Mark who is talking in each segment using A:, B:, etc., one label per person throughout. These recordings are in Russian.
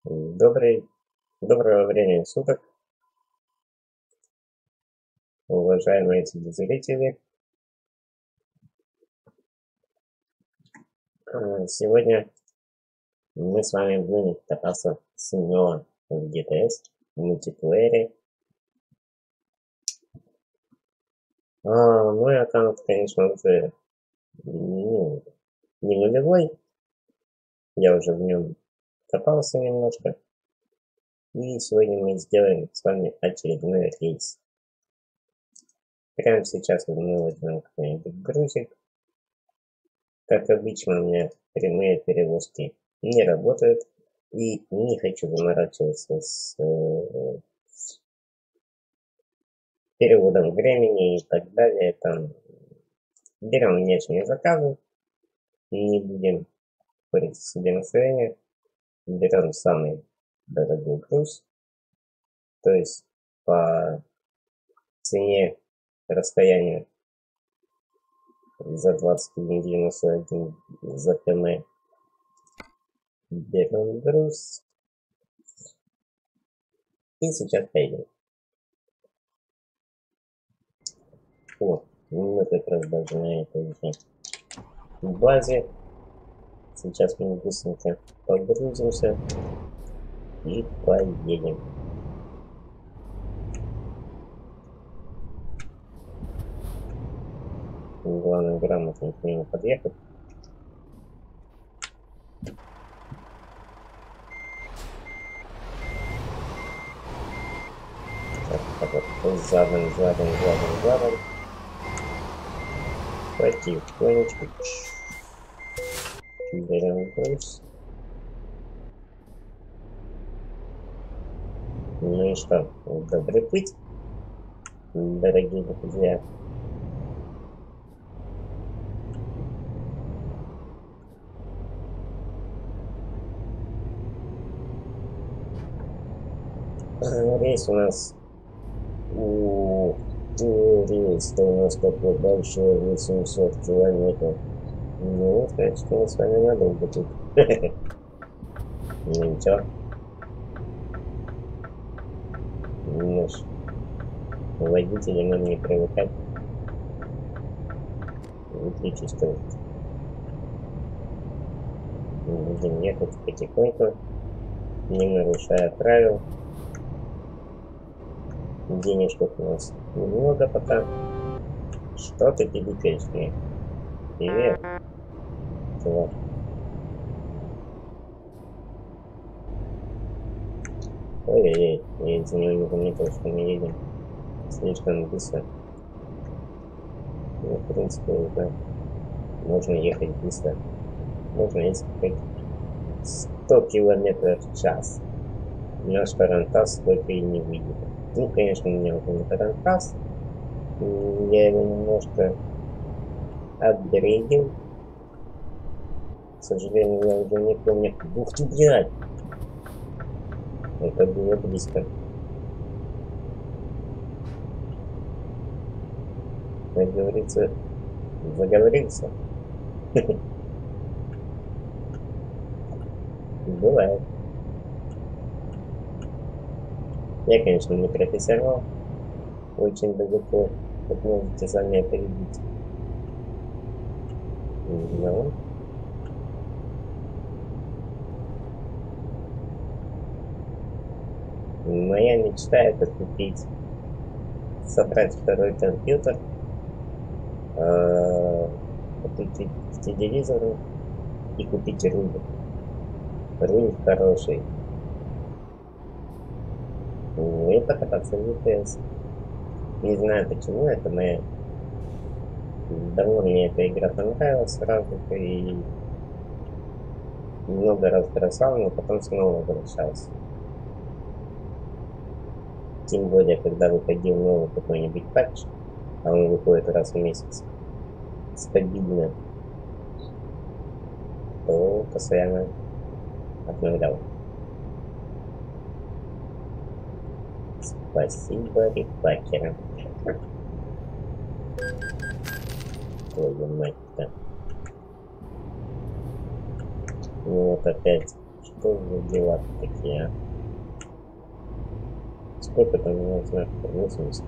A: Доброго времени суток, уважаемые телезрители. Сегодня мы с вами будем кататься снова в GTS, в мультиплеере. Мой аккаунт, конечно, уже не нулевой. Я уже в нем катался немножко. И сегодня мы сделаем с вами очередной рейс. Прямо сейчас мы возьмем какой-нибудь грузик. Как обычно, у меня прямые перевозки не работают. И не хочу заморачиваться с переводом времени и так далее. Там берем внешние заказы. Не будем портить себе настроение. Берем самый дорогой груз. То есть по цене расстоянию за 21,91 за км. Берем груз. И сейчас поедем. Вот, мы как раз даже на этой же базе. Сейчас мы быстренько погрузимся и поедем. Главное грамотно к нему подъехать. Так вот, задом. Потихонечку. Берем груз. Ну и что, добрый путь, дорогие друзья. Рейс у нас рейс-то у нас такой большой, 800 километров. Ну, значит, мы с вами надолго тут. Ну ничего. Наш водители нам не привыкать. Выключи скорость. Будем ехать потихоньку, не нарушая правил. Денежек у нас немного пока. Что ты пиликаешь мне? Привет. Чувак. Ой-ой-ой, я из-за него не заметил, что мы едем слишком быстро. Ну, в принципе, уже можно ехать быстро. Можно ехать 100 километров в час. Наш тарантас только и не выйдет. Ну, конечно, у меня уже не тарантас. Я его немножко апгрейдил. К сожалению, я уже не помню. Ух ты, блядь! Это было близко. Как говорится, заговорился. Бывает. Я, конечно, не профессионал. Очень далеко, как можете сами это видеть. Но моя мечта — это купить, собрать второй компьютер, купить телевизор и купить руль. Руль хороший. Ну и покататься в GTS. Не знаю почему, это моя... Давно мне эта игра понравилась сразу, и много раз бросал, но потом снова возвращался. Тем более, когда выходил новый какой-нибудь патч, а он выходит раз в месяц, стабильно, то постоянно обновлял. Спасибо, репакерам. Твою мать-то. Ну вот опять что за дела такие, а? Сколько там у нас знаков? 80.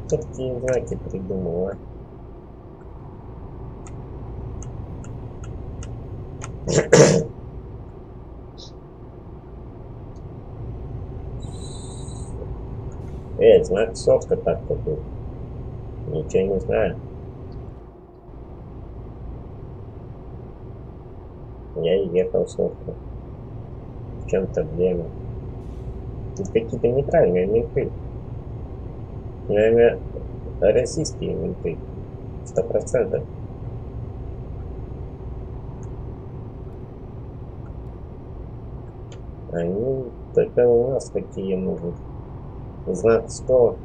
A: Кто такие знаки придумал, а? Знак софта так-то был. Ничего не знаю. Я и ехал софта. В чем проблема? Тут какие-то неправильные менты. Наверное, российские менты. 100%. Они только у нас такие могут. Знак 100,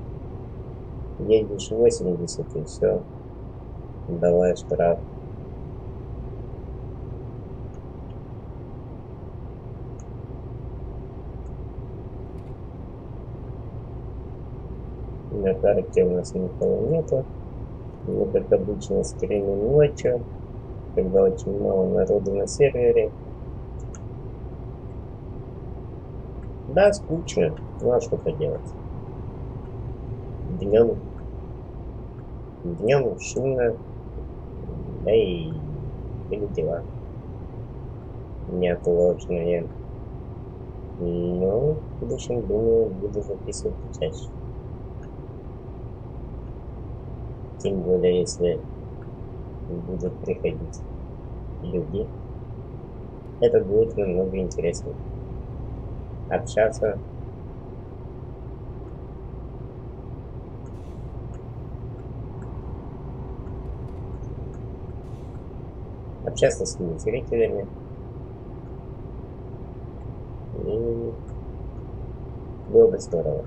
A: едешь 80 и все. Давай штраф. На карте у нас никого нету. Мы, как обычно, стримим ночью, когда очень мало народу на сервере. Да, скучно. Ну а что поделать? Днем шумно, да и были дела неотложные. Но в будущем, думаю, буду записывать чаще. Тем более, если будут приходить люди, это будет намного интереснее. Общаться. Общаться с зрителями. И было бы здорово.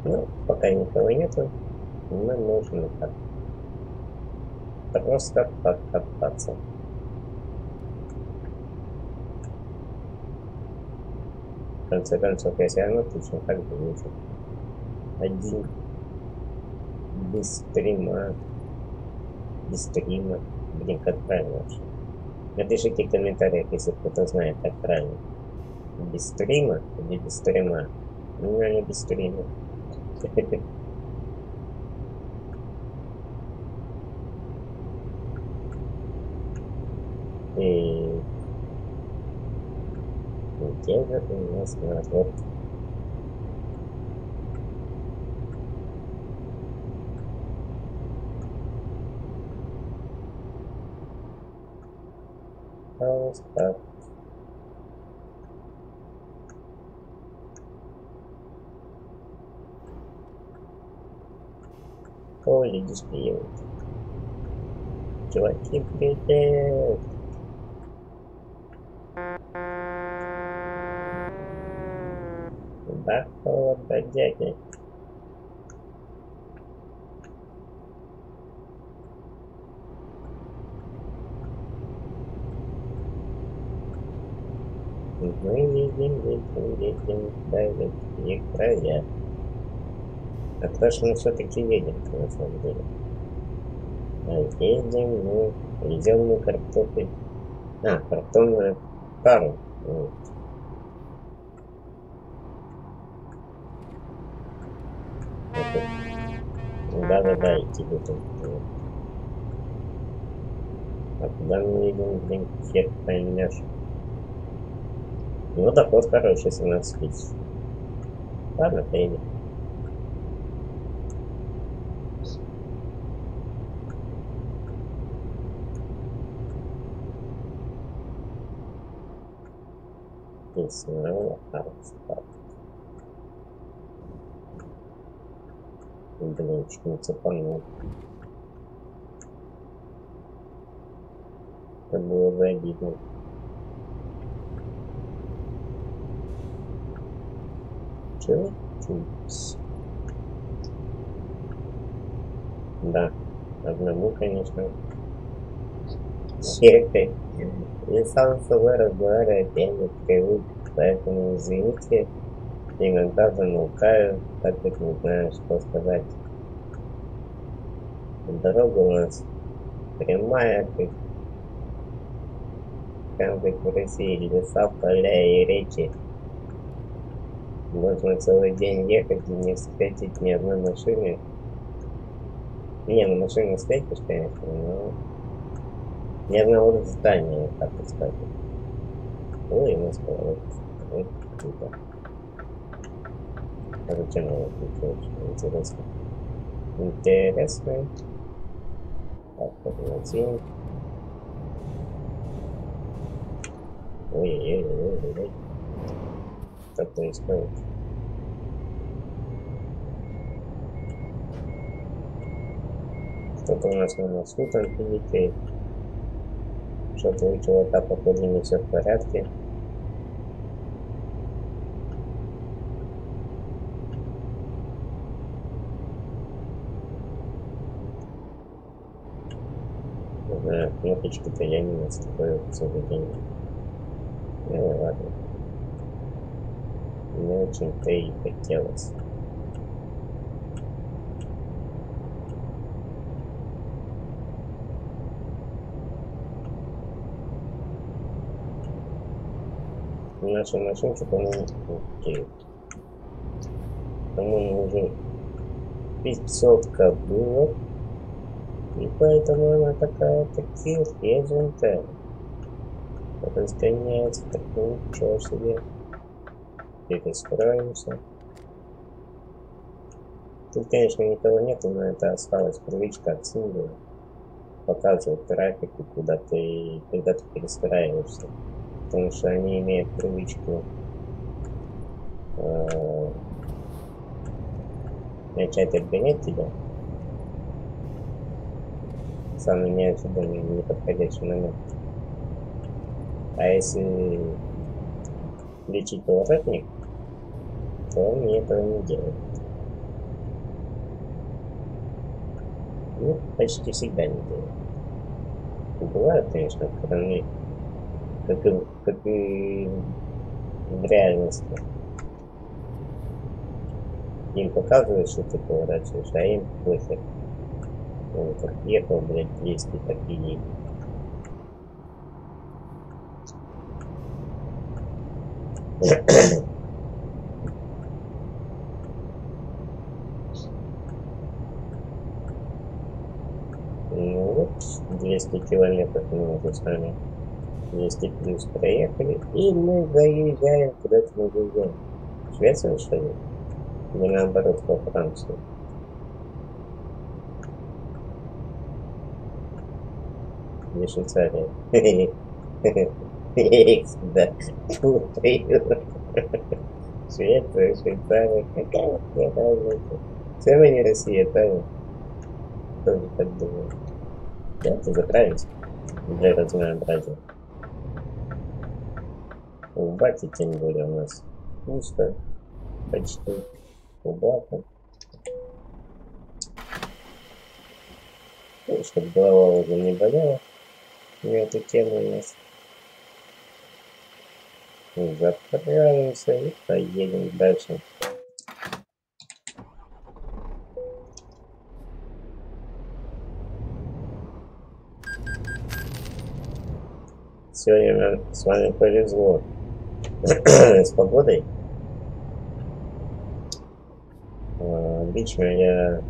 A: Ну, пока никого нету, нам нужно так. Просто покопаться. В конце концов, я все равно точно так же вижу. Один. Без стрима. Блин, как правильно вообще. Напишите в комментариях, если кто-то знает, как правильно. Без стрима или без стрима? Ну, наверное, без стрима. И где же у нас народ? Пожалуйста. Ой, видишь, приедут. Чуваки, привет! Да, холодно, дядя. Мы едем в далекие края. А куда же мы все-таки едем, на самом деле? Едем мы, идем мы картофель. Картонную пару. Вот. Да, идти будем. А куда мы едем, блин, хер поймешь. Ну, доход хороший, 17 тысяч. Ладно, поедем. И снова армстаг. Блин, чуть не цепанул. Это было бы обидно. Чуть-чуть. Да, одному, конечно. Ехать. Я сам с собой разговаривать, я не привык, поэтому извините, иногда замолкаю, так как не знаю, что сказать. Дорога у нас прямая, как прям как в России, леса, поля и реки. Можно целый день ехать и не встретить ни одной машины. Не, ну машины встретишь, конечно, но ни одного здания, так сказать. Ой, у нас поворот. Ой, круто. А зачем я его включил? Интересно. Интересно. Так, поднятие. Ой-ой-ой-ой-ой. Что происходит? Что-то у нас на носу там летит. Что-то у чувака, походу, не все в порядке. Не знаю, кнопочки-то я не настроил целый день. Ну ладно. Не очень-то и хотелось. Наша машинка, по-моему, уже 500-ка было. И поэтому она такая свеженькая. Разгоняется, так ничего себе. Перестроимся. Тут, конечно, никого нету, но это осталась привычка от символа. Показывать трафику, когда ты перестраиваешься. Потому что они имеют привычку начать обгонять тебя в самый неожиданный, неподходящий момент. А если лечить поворотник, то он мне этого не делает. Ну, почти всегда не делает. Бывают, конечно, кровные, как и в реальности. Им показывают, что ты поворачиваешь, а им похер. Он как ехал, блядь, 200, так и едет. Ну вот, 200 километров мы уже с вами 200 плюс проехали, и мы заезжаем, куда-то мы заезжаем. В Швецию, что ли? Или наоборот, во Францию? Или Швейцария? Да, путаю. Швеция, Швейцария, какая разница? Все мы не Россия, правильно? Тоже так думаю. Давайте заправимся для разнообразия. В баке тем более у нас пусто, почти у бака. Ну, чтобы голова уже не болела на эту тему у нас. Заправимся и поедем дальше. Сегодня нам с вами повезло с погодой. Обычно я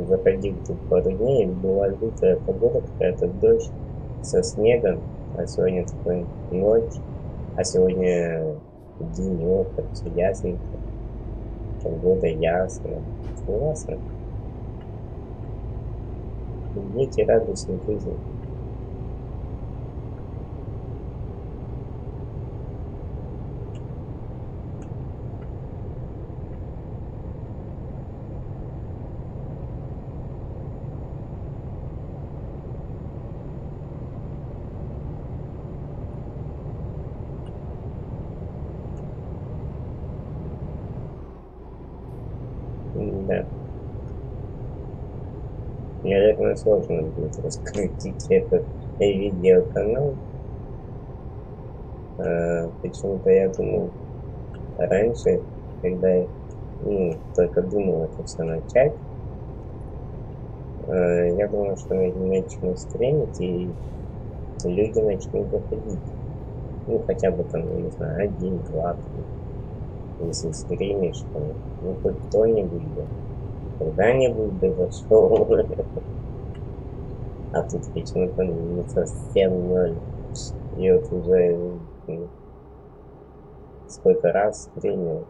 A: заходил тут пару дней, была лютая погода, какая-то дождь со снегом, а сегодня такой ночь, а сегодня денек, так все ясненько, погода ясная, классно. Дети радуются жизни. Да. Наверное, сложно будет раскрутить этот видеоканал. Почему-то я думал раньше, когда я только думал это все начать, я думал, что начну стримить и люди начнут заходить. Ну, хотя бы там, я не знаю, один, два, три. Если стримишь, там, ну, хоть кто-нибудь бы. Когда-нибудь бы зашел. А тут почему-то не совсем ноль. И вот уже сколько раз стримил,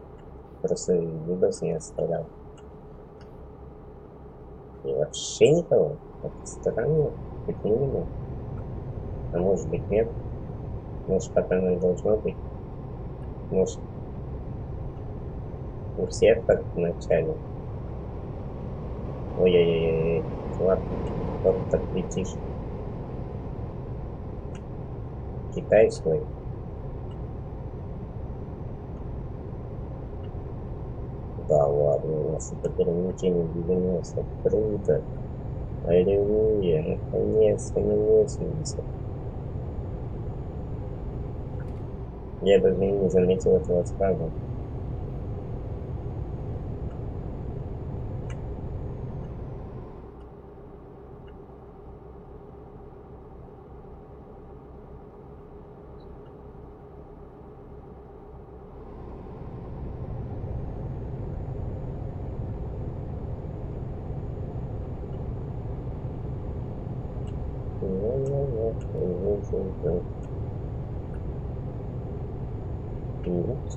A: просто видос не оставлял. И вообще никого. Это странно, как минимум. А может быть нет. Может пока оно должно быть. Может у всех так в начале. Ой-ой-ой-ой. Ладно, вот так летишь. Китай свой. Да ладно, у нас это ограничение 90. Круто. Аллилуйя. Наконец-то не 80. Я даже не заметил этого сразу.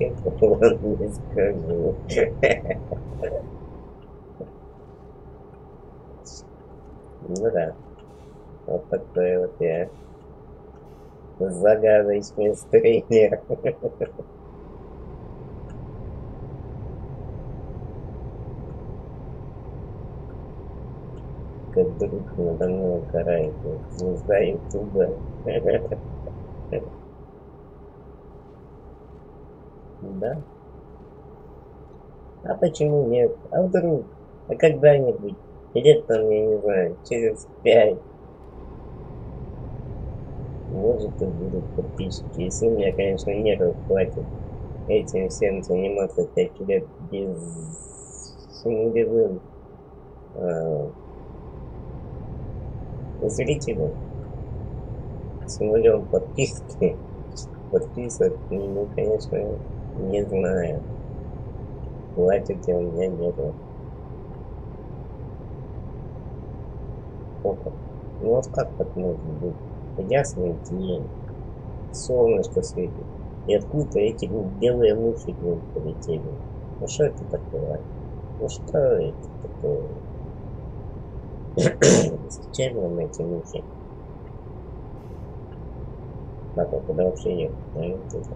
A: Ничего вам не скажу. Ну да. Вот такой вот я загадочный стример. Как друг надо мной угорает. Звезда ютуба. Да? А почему нет? А вдруг? А когда-нибудь? Лет там, я не знаю, через 5. Может и будут подписчики. Если у меня, конечно, нервов хватит этим всем заниматься 5 лет без нулевым зрителей. С нулем подписки. Подписок, ну, конечно, не знаю. Хватит ли у меня нервов. Сколько? Ну вот как так может быть? Ясный день, солнышко светит, и откуда-то эти белые мухи к ним полетели. Ну что это такое? Ну что это такое? Зачем нам эти мухи? Папа, куда вообще ехать?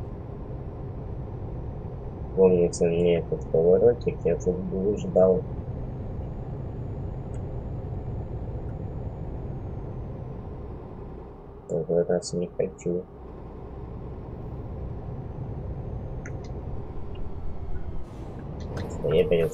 A: Помнится мне этот поворотик, я тут был ждал. В этот раз не хочу. Поехали.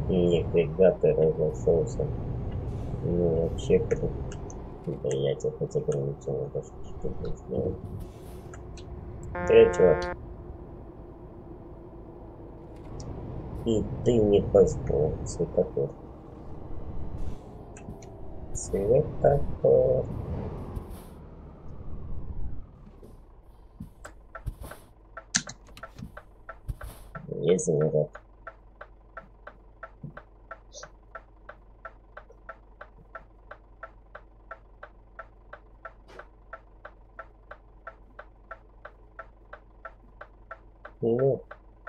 A: Нифига ты разошелся. Ну вообще круто. Да я тебе хоть ограничил, даже что ты сделал. Чувак. И ты не позволил светофор. Светофор. Измерок. Ну,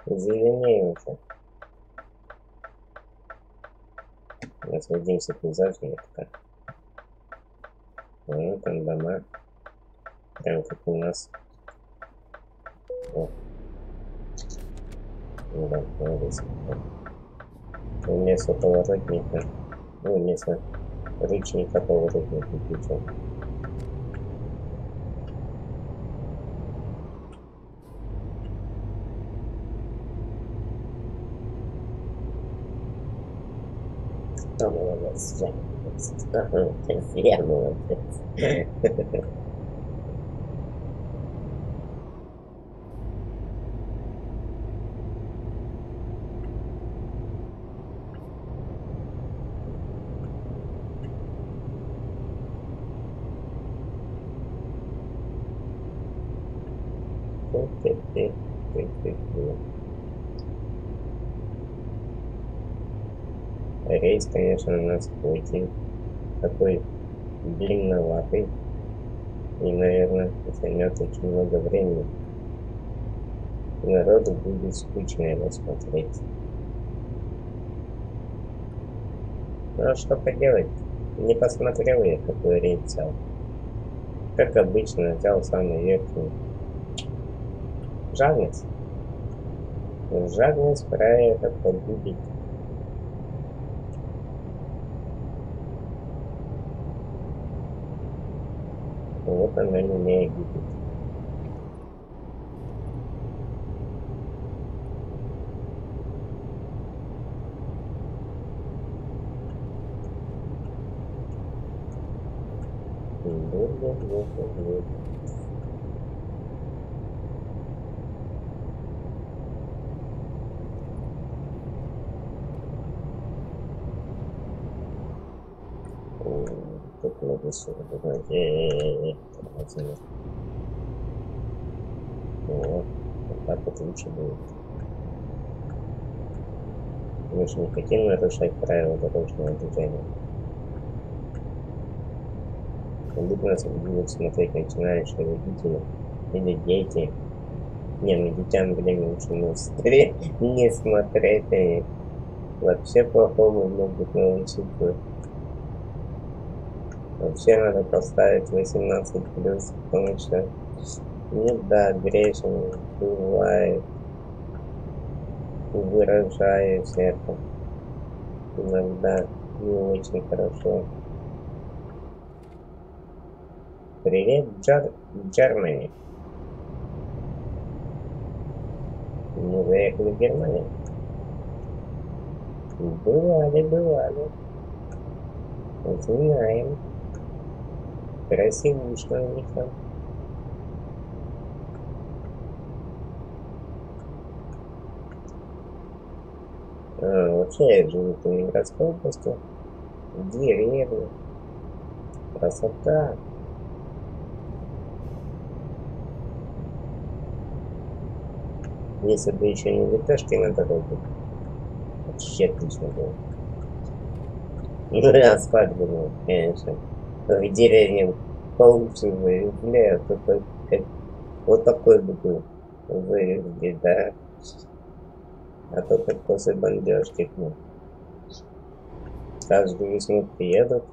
A: зеленее уже. Насладимся пейзажем, это как. Ну, там дома. Прям как у нас. О. Ну да, молодец. Вместо поворотника. Ну, вместо ручника поворотник включил. Кто молодец, я молодец. Рейс, конечно, у нас очень такой длинноватый. И, наверное, займет очень много времени. Народу будет скучно его смотреть. Ну а что поделать? Не посмотрел я, какой рейс взял. Как обычно, взял самый верхний. Жадность. Жадность про это погубит. Вот она меня и губит. Тут надо сюда. Вот так вот лучше будет. Мы же не хотим нарушать правила дорожного движения. Вдруг нас будут смотреть начинающие водители или дети. Не, ну детям время лучше не смотреть. И вообще плохому могут научиться. Вообще надо поставить 18+, потому что ну да, грешно бывает, выражаюсь это иногда не очень хорошо. Привет, Германия. Мы заехали в Германию. Бывали. Знаем. Красиво, что у них там. Вообще я живу в Ленинградской области. Деревья. Красота. Если бы еще не леташки на дороге, вообще отлично было. Ну, асфальт был, конечно. К деревьям получше выезжаю, только вот такой бы был выезде, да. А то как после бомбежки, ну, каждую весну приедут,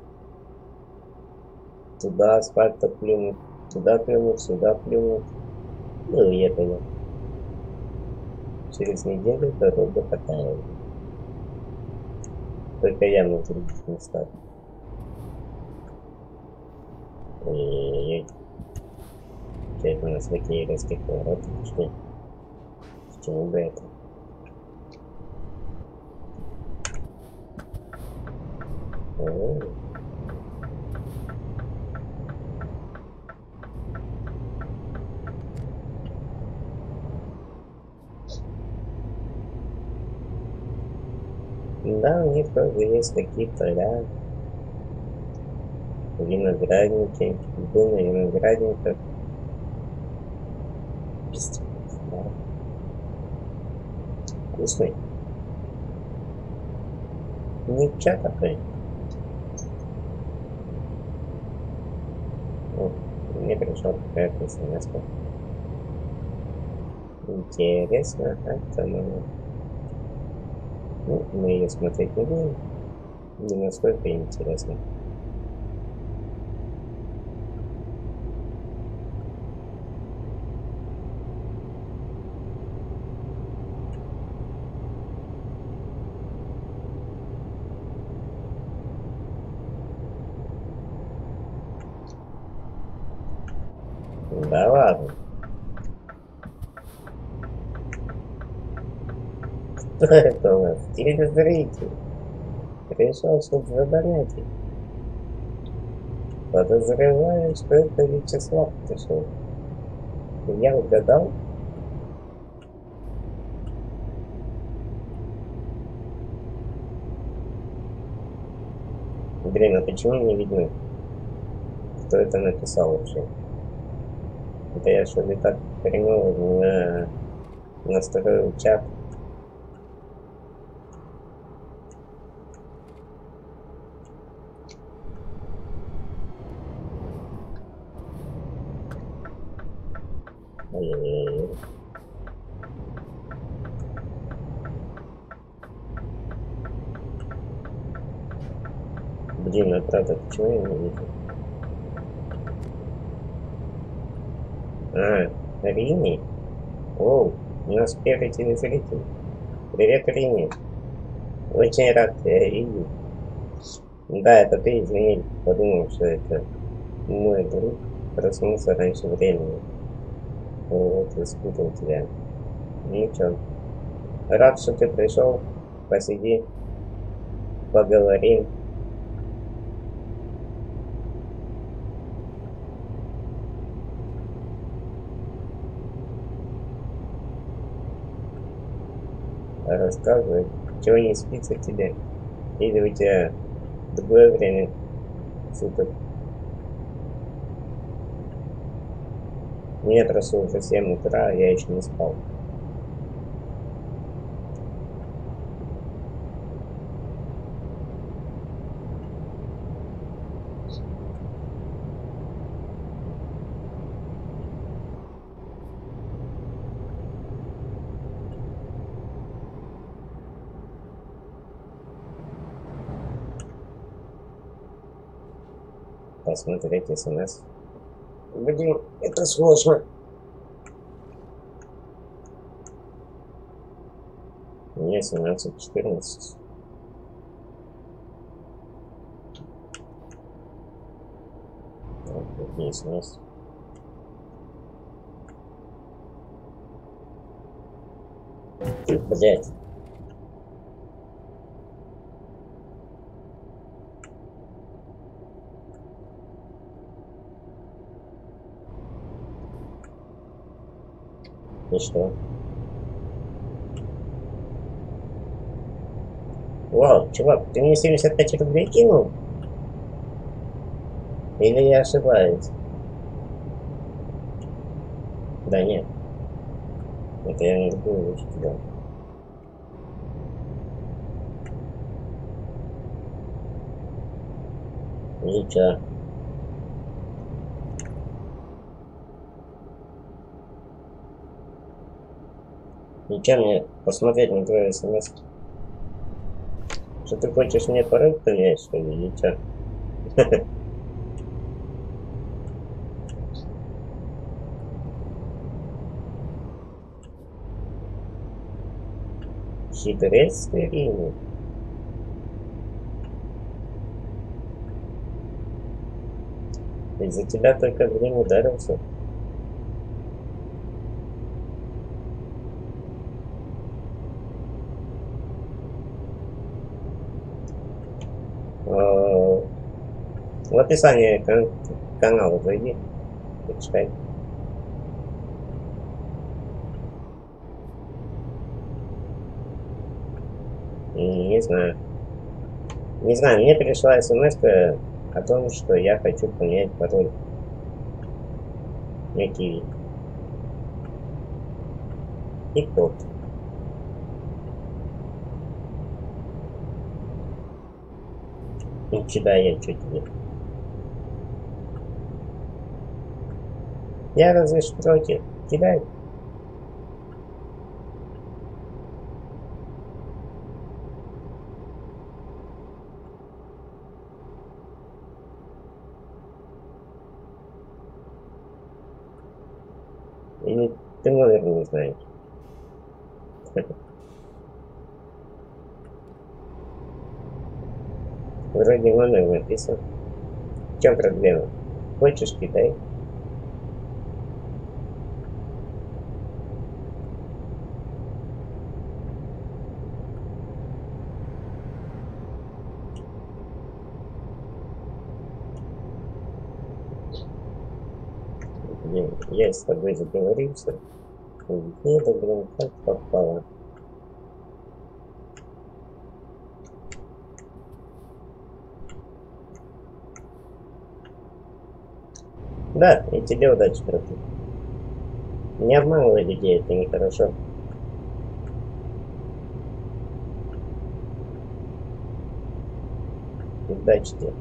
A: туда асфальта плюнут, туда плюнут, сюда плюнут, ну и уехали. Через неделю дорога Катаемся. Только я на других местах. Ой-ой-ой. Что это у нас такие резкие повороты? Что? К чему бы это? О-о-о. Да, у них тоже есть такие поля. Виноградники. Был на виноградниках. Да. Вкусный. Ничего такой. О, мне пришла какая-то смс. Интересно, как там она. Ну, мы ее смотреть не будем. Не настолько интересно. Да ладно. Кто это у нас? Телезритель. Пришел, чтобы забанять их. Подозреваю, что это Вячеслав пришел. Я угадал? Блин, а почему не видно, кто это написал вообще? Это я что ли так хреново настроил чат? Ой-ой-ой. Блин, а правда, почему я не вижу? А, Рини? Оу, у нас первый телезритель. Привет, Рини. Очень рад тебя видеть. Да, это ты, извини, подумал, что это мой друг проснулся раньше времени. Вот, испутал тебя. Ничего. Рад, что ты пришел. Посиди, поговорим. Рассказывай, чего не спится тебе. Или у тебя другое время суток. Мне просто уже 7 утра, я еще не спал. Посмотреть СМС. Блин, это сложно. Мне 17:14. Вот, не СМС. Блять. И что? Вау, чувак, ты мне 75 рублей кинул? Или я ошибаюсь? Да нет. Это я не другую вещь кидал. И чё? И чё мне посмотреть на твой СМС? Что ты хочешь мне пароль поменять, что ли, или чё? Хитрец ты, Рини. Из-за тебя только Грин ударился. В описании канала зайди, почитай. Не знаю. Не знаю, мне пришла смс о том, что я хочу поменять пароль на QIWI. И код. И кидай я что тебе. Я разве ж против. Кидай. Или ты номер не знаешь. Вроде номер написан. В чем проблема? Хочешь, кидай. Блин, я с тобой заговорился. И это, блин, как попало. Да, и тебе удачи, братки. Не обманывай людей, это нехорошо. Удачи тебе.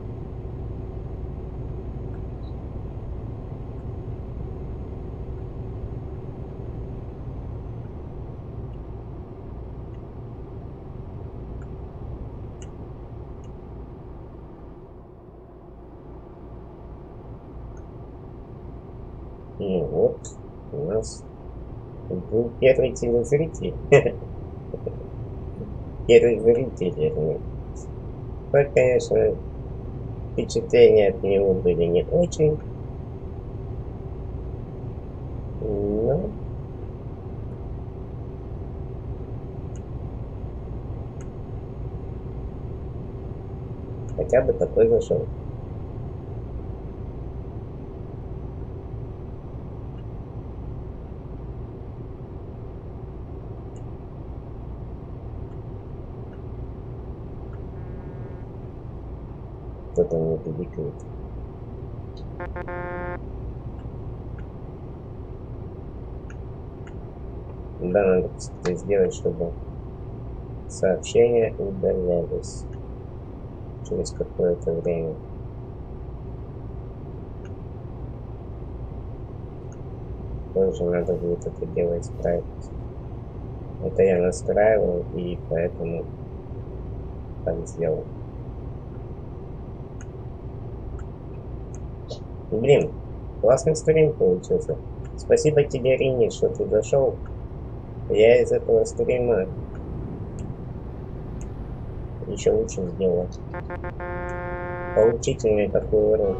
A: Ну вот, у нас был первый телезритель. Первый зритель, вернее. Так, конечно, впечатления от него были не очень. Но хотя бы такой зашел. Кто-то мне пиликает. Да, надо что-то сделать, чтобы сообщения удалялись через какое-то время. Тоже надо будет это дело исправить. Это я настраивал, и поэтому так сделал. Блин, классный стрим получился. Спасибо тебе, Рини, что ты зашел. Я из этого стрима еще лучше сделал. Поучительный такой урок.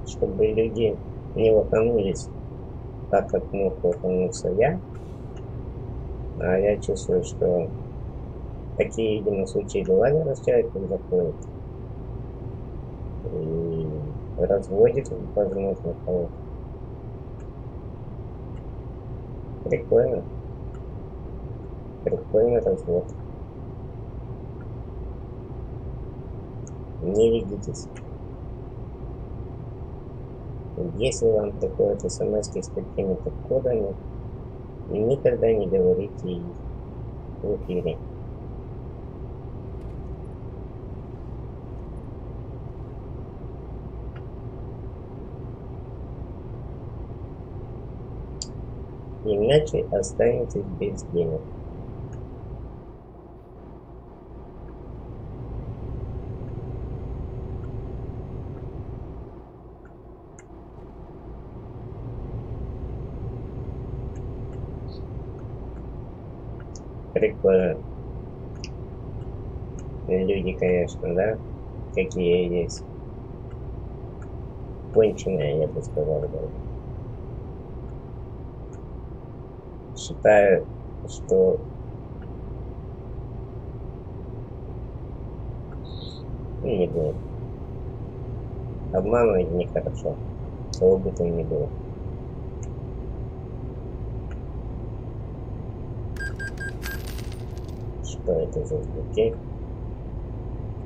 A: Чтобы люди не лоханулись так, как мог лохануться я. А я чувствую, что такие, видимо, случаи бывали, раз человек заходит и разводит, возможно, кого-то. Прикольно. Прикольный развод. Не ведитесь. Если вам приходят смс с какими-то кодами, никогда не говорите их в эфире. Иначе останетесь без денег. Прикольно. Люди, конечно, да? Какие есть. Конченые, я бы сказал, да. Считаю, что не будет. Обманывать нехорошо. Кого бы там ни было. Что это за звуки?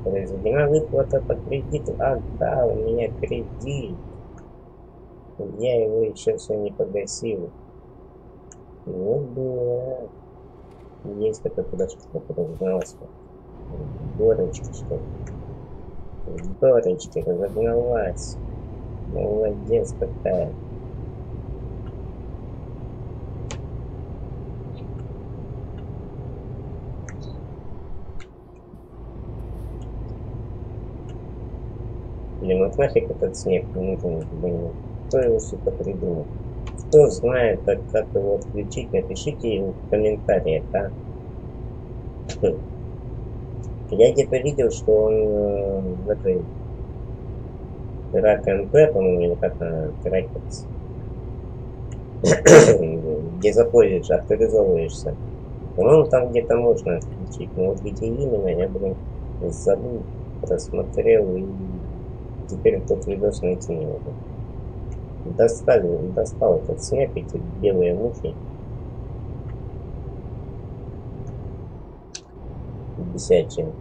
A: Произведена выплата по кредиту. Ах, да, у меня кредит. Я его еще все не погасил. Ну да. Есть такой подошел, подогнался. Горочки, что ли? Горочки разогналась. Молодец какая. Блин, вот нафиг этот снег нужен, блин. Кто его, сука, придумал? Кто знает, как его отключить, напишите ему в комментариях, а? Я где-то видел, что он в этой РКМП, по-моему, или как она трекается, где заходишь, авторизовываешься. По-моему, там где-то можно отключить. Но вот где именно, я, блин, забыл. просмотрел и теперь тот видос найти не могу. Достал этот снег, эти белые мухи. Бесячие.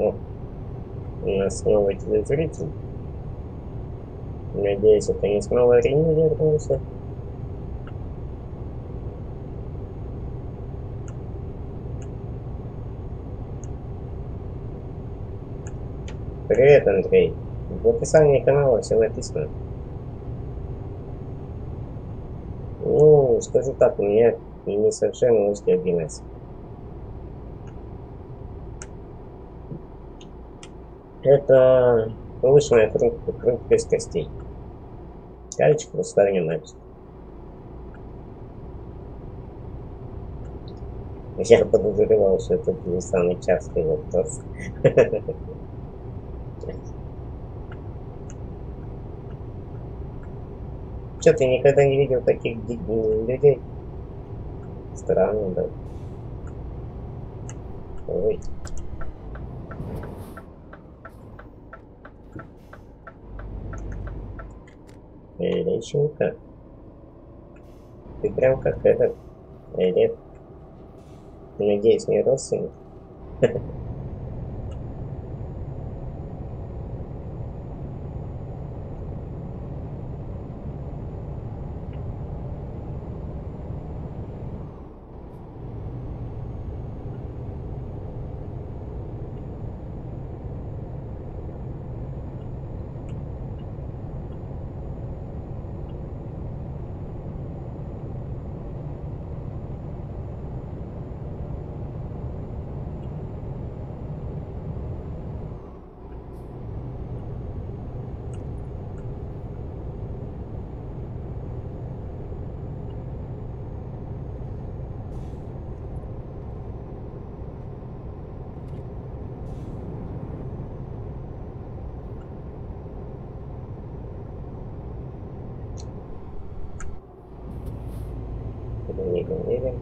A: О, у нас снова телезритель. Надеюсь, это не снова Рина вернулся. Привет, Андрей. В описании канала все написано. Ну, скажу так, у меня не совершенно узкий обвинец. Это повышенная хрупкость костей. Калечка просто не мать. Я подозревал, что это был самый частый вопрос. Че, ты никогда не видел таких людей? Странно, да. Ой. Личинка. Ты прям как этот. Или, надеюсь, не родственник. Не говорили.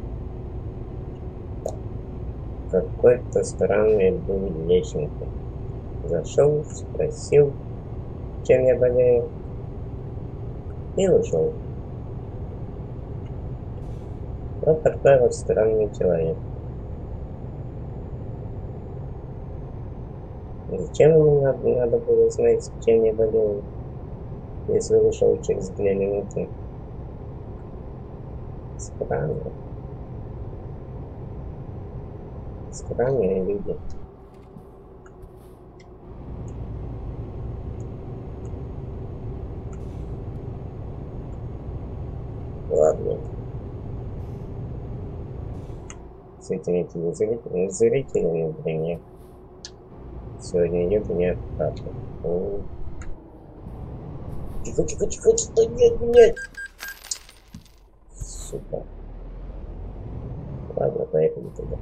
A: Какой-то странный был личинка. Зашел, спросил, чем я болею, и ушел. Вот такой вот странный человек. Зачем ему надо было знать, чем я болею, если ушел через 2 минуты? Странно. Странные люди. Ладно. С этими зрителями, например, сегодня еду не обратно. Тихо, что нет. Сука. Ладно, поехали туда.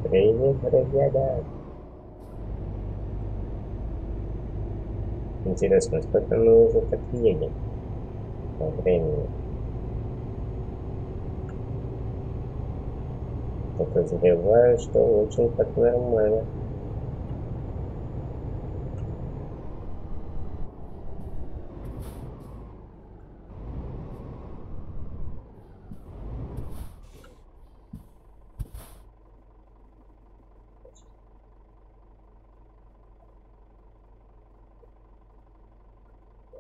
A: Привет, ребята. Интересно, сколько мы уже так едем по времени? Подозреваю, что очень так нормально.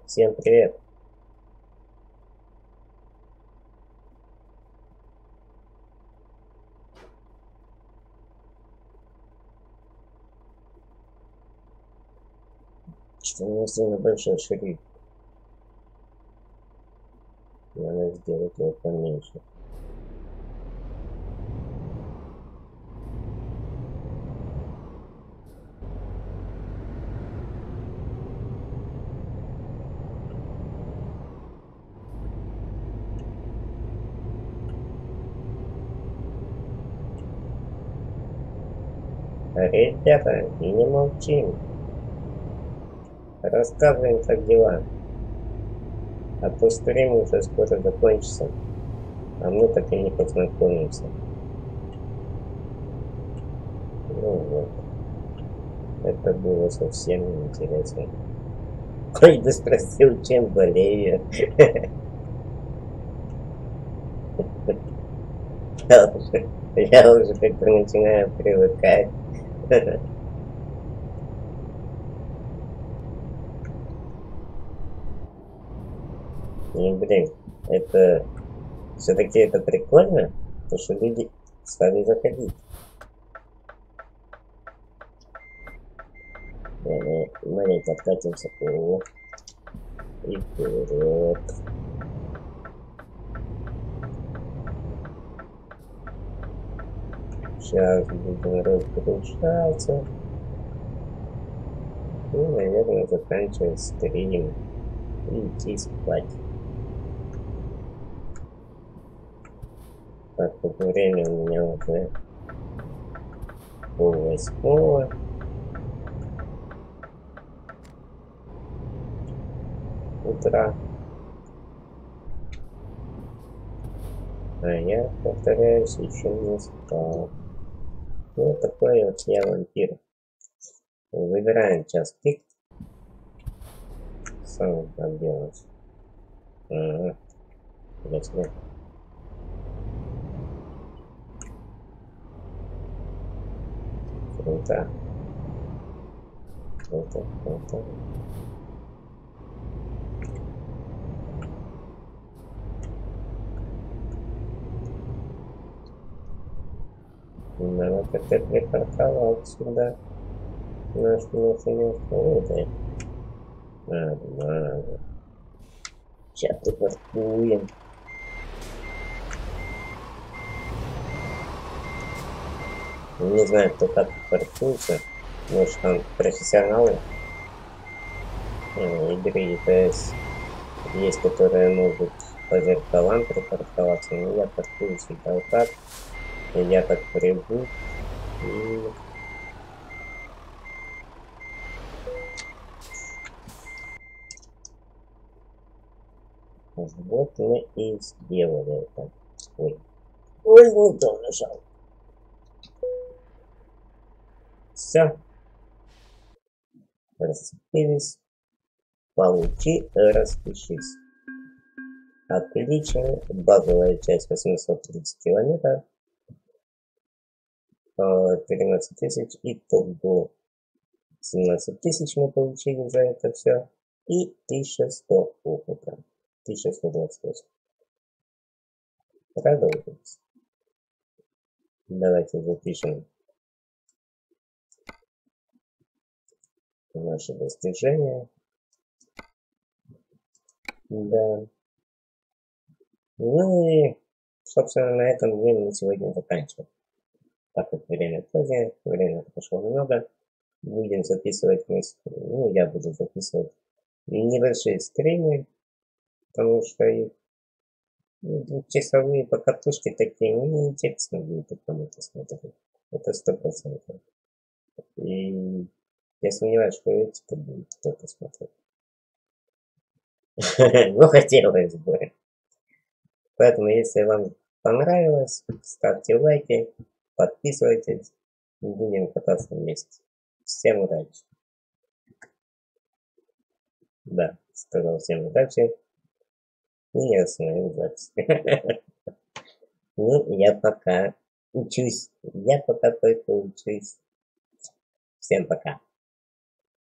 A: Всем привет! Что у меня сильно большой шрифт. Надо сделать его поменьше. Ребята, не молчим. Рассказываем, как дела. А то стрим уже скоро закончится. А мы так и не познакомимся. Ну вот. Это было совсем неинтересно. Ой, да спросил, чем болею. Я уже как-то начинаю привыкать. И, блин, это все-таки это прикольно, потому что люди стали заходить. Маленько откатимся и вперед. Сейчас будем разгружаться. И, наверное, заканчивать стрим и идти спать. Так, как время у меня уже 7:30 утра. А я, повторяюсь, еще не спал. Вот такой вот я вампир. Выбираем час пик. Сам так делать. Ага. Если. Круто. Круто, круто. Надо как-то припарковать сюда. Нашу машину. Это. Нормально. Сейчас припаркуем. Не знаю, кто как паркуется. Может, там профессионалы игры ETS есть, которые могут по зеркалам припарковаться. Но я паркуюсь и так. И я так привык. И... вот мы и сделали это. Ой, не то нажал. Все. Расцепились. Получи, распишись. Отлично. Базовая часть 830 километров. 13 тысяч. Итого 17 тысяч мы получили за это все. И 1100 опыта. 1128. Продолжим. Давайте запишем наши достижения. Да. Ну и, собственно, на этом мы сегодня заканчиваем. Так как время позднее, время прошло много. Будем записывать, ну, я буду записывать небольшие стримы, потому что двухчасовые покатушки такие неинтересны будет кому-то смотреть. Это 100%. И я сомневаюсь, что эти будет кто-то смотреть. Ну, хотелось бы. Поэтому, если вам понравилось, ставьте лайки, подписывайтесь. Будем кататься вместе. Всем удачи. Да, сказал всем удачи. И я остановил запись. Ну, я пока учусь. Я пока только учусь. Всем пока.